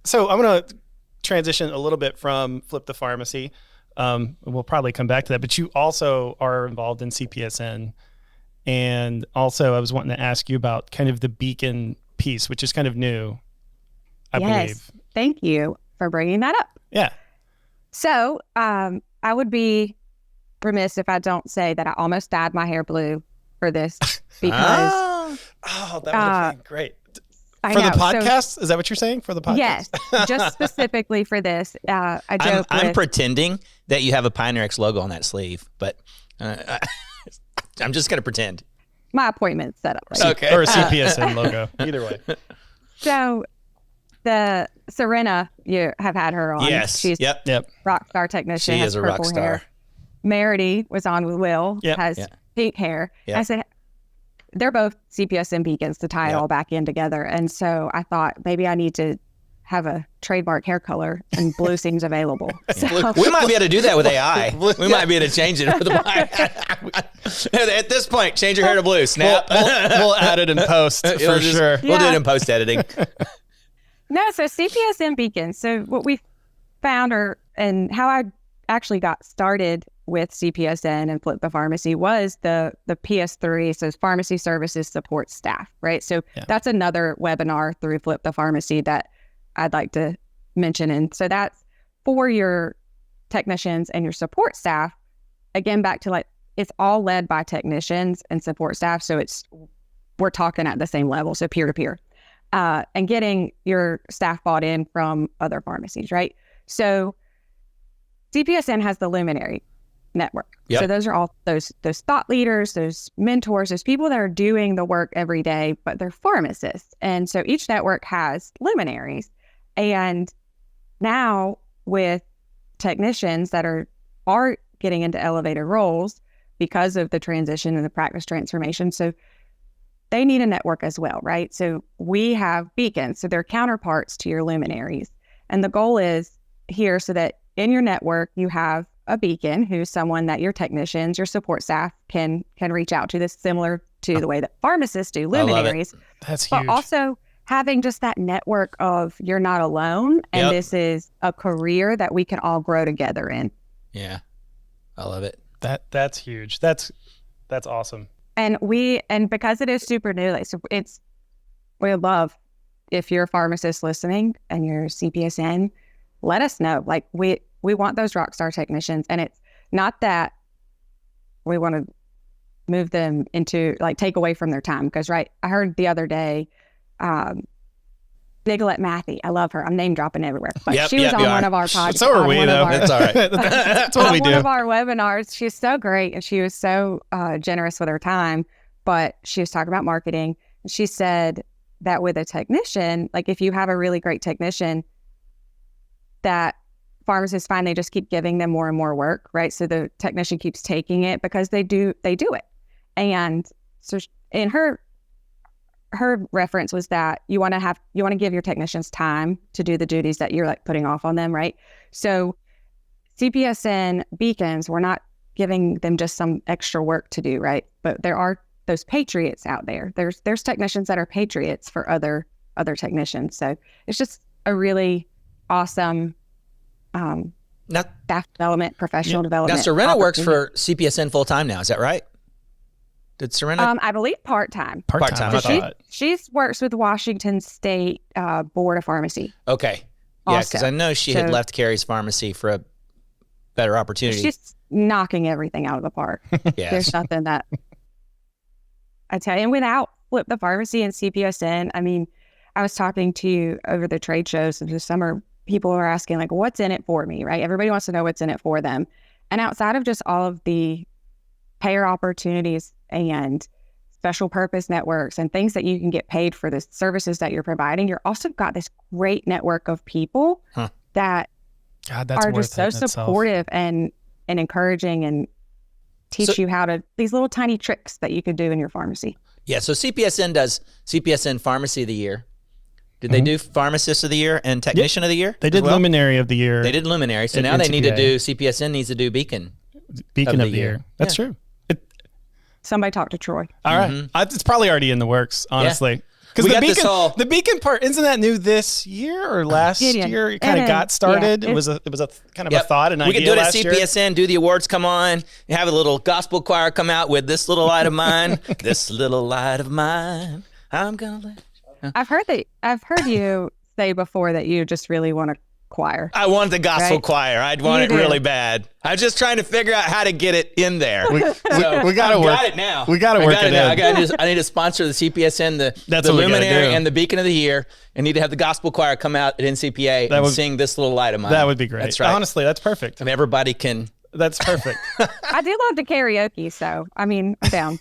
So I'm going to transition a little bit from Flip the Pharmacy. We'll probably come back to that, but you also are involved in CPESN. And also I was wanting to ask you about kind of the beacon piece, which is kind of new, I believe. Thank you for bringing that up. Yeah. So I would be remiss if I don't say that I almost dyed my hair blue for this because... that would have been great. I For know. the podcast? Is that what you're saying? For the podcast? Yes, just specifically for this. I joke I'm with, pretending that you have a Pioneer X logo on that sleeve, but I'm just going to pretend. my appointment's set up. Right? Okay. Or a CPESN logo. Either way. So the Serena, you have had her on. Yes. She's Yep. rock star technician. She has is a rock purple star. hair. Merity was on with Will. Yep. Has pink hair. Yep. I said, they're both CPESN beacons to tie it all back in together. And so I thought maybe I need to have a trademark hair color, and blue seems available. So, We might be able to do that with AI. We might be able to change it for the At this point, change your hair to blue. Snap. We'll add it in post for sure. We'll do it in post editing. No, so CPESN beacons. So what we found and how I actually got started with CPESN and Flip the Pharmacy was the PS3, so Pharmacy Services Support Staff, right? So that's another webinar through Flip the Pharmacy that I'd like to mention. And so that's for your technicians and your support staff. Again, back to it's all led by technicians and support staff. So we're talking at the same level, so peer to peer. And getting your staff bought in from other pharmacies, right? So CPESN has the Luminary network. Yep. So those are all those thought leaders, those mentors, those people that are doing the work every day, but they're pharmacists. And so each network has luminaries. And now with technicians that are getting into elevated roles because of the transition and the practice transformation, so they need a network as well, right? So we have beacons, so they're counterparts to your luminaries. And the goal is here so that in your network, you have a beacon who's someone that your technicians, your support staff can reach out to. This is similar to the way that pharmacists do luminaries. That's huge. But also having just that network of you're not alone, and this is a career that we can all grow together in. Yeah, I love it. That's huge. That's awesome. And because it is super new, we love if you're a pharmacist listening and you're CPESN, let us know. Like we want those rockstar technicians, and it's not that we want to move them into take away from their time. Because I heard the other day, Nicolette Matthey, I love her. I'm name dropping everywhere, but she was on one of our podcasts. So are we though. That's all right. That's what we do. One of our webinars, she's so great, and she was so generous with her time. But she was talking about marketing. She said that with a technician, if you have a really great technician, that pharmacists find they just keep giving them more and more work, right? So the technician keeps taking it because they do it. And so in her reference was that you want to give your technicians time to do the duties that you're putting off on them, right? So CPESN beacons, we're not giving them just some extra work to do, right? But there are those patriots out there. There's technicians that are patriots for other technicians. So it's just a really awesome staff development, professional development. Now, Serena works for CPESN full time now. Is that right? Did Serena? I believe part-time. Part-time, I thought. She works with Washington State Board of Pharmacy. Okay. Yeah, because I know she had left Carrie's pharmacy for a better opportunity. She's knocking everything out of the park. Yes. There's nothing that I tell you. And without Flip the Pharmacy and CPESN, I mean, I was talking to you over the trade shows of the summer. People are asking what's in it for me, right? Everybody wants to know what's in it for them. And outside of just all of the payer opportunities and special purpose networks and things that you can get paid for the services that you're providing, you're also got this great network of people that are just so supportive and encouraging and teach you how to, these little tiny tricks that you could do in your pharmacy. Yeah. So CPESN does CPESN Pharmacy of the Year. Did they do Pharmacist of the Year and Technician of the Year? They did Luminary of the Year. They did Luminary. So now they need to do, CPESN needs to do Beacon of the Year. That's true. Somebody talk to Troy. All right. It's probably already in the works, honestly. Because got this whole the beacon part, isn't that new this year or last year? It kind of got started. It was a kind of a thought, an idea. We could do it at last year. CPESN, do the awards come on, have a little gospel choir come out with This Little Light of Mine, This Little Light of Mine, I'm gonna let. I've heard you say before that you just really want a choir. I wanted the gospel choir. I'd want You it do. really bad. I was just trying to figure out how to get it in there. We gotta work. Got it now. We gotta work it now. in. I need to sponsor the CPESN, That's the what we gotta Luminary, do. and the Beacon of the Year. I need to have the gospel choir come out at NCPA and sing This Little Light of Mine. That would be great. That's right. Honestly, that's perfect. And everybody can. That's perfect. I do love the karaoke, so I mean, I'm down.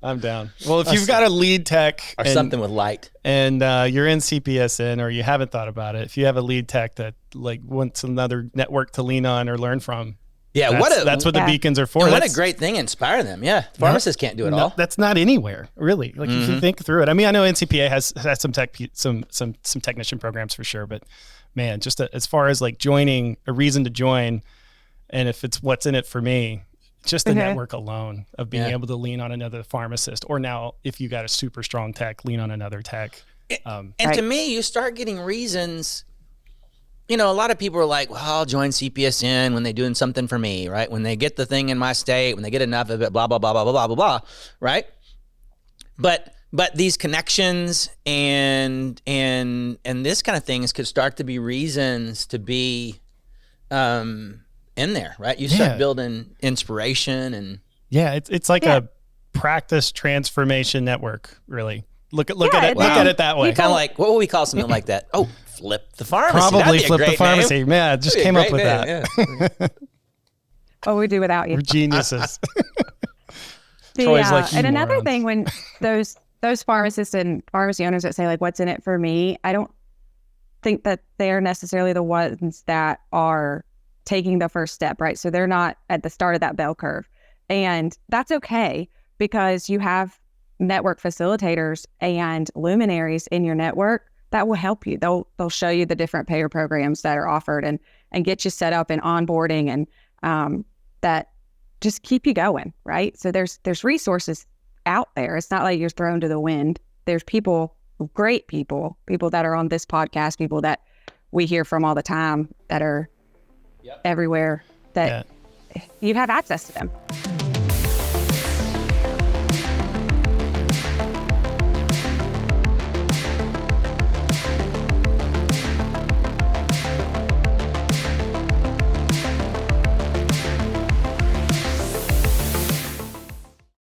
I'm down. Well, if you've got a lead tech Or something with light. and you're in CPSN or you haven't thought about it, if you have a lead tech that like wants another network to lean on or learn from, Yeah, that's what the beacons are for. And what That's- a great thing, inspire them. Yeah, pharmacists can't do it all. That's not anywhere really. Like if you think through it, I mean, I know NCPA has some technician programs for sure, but man, just as far as like joining, a reason to join, and if it's what's in it for me, just the network alone of being able to lean on another pharmacist, or now if you got a super strong tech, lean on another tech. And to me, you start getting reasons. You know, a lot of people are like, well, I'll join CPSN when they're doing something for me, right? When they get the thing in my state, when they get enough of it, blah, blah, blah, blah, blah, blah, blah, blah, right? But these connections and this kind of things could start to be reasons to be in there, right? You start building inspiration and it's like a practice transformation network, really. Look at it that way. kind of like, what would we call something like that? Oh, Flip the Pharmacy. Probably That'd be a Flip the great Pharmacy. name. Yeah, just came up with that. Yeah. What we do without you. We're geniuses. Troy's like, and another morons. thing, when those pharmacists and pharmacy owners that say like, what's in it for me, I don't think that they're necessarily the ones that are taking the first step, right? So they're not at the start of that bell curve. And that's okay, because you have network facilitators and luminaries in your network that will help you. They'll show you the different payer programs that are offered and get you set up in onboarding, and that just keep you going, right? So there's resources out there. It's not like you're thrown to the wind. There's people, great people that are on this podcast, people that we hear from all the time that are everywhere, that you have access to them.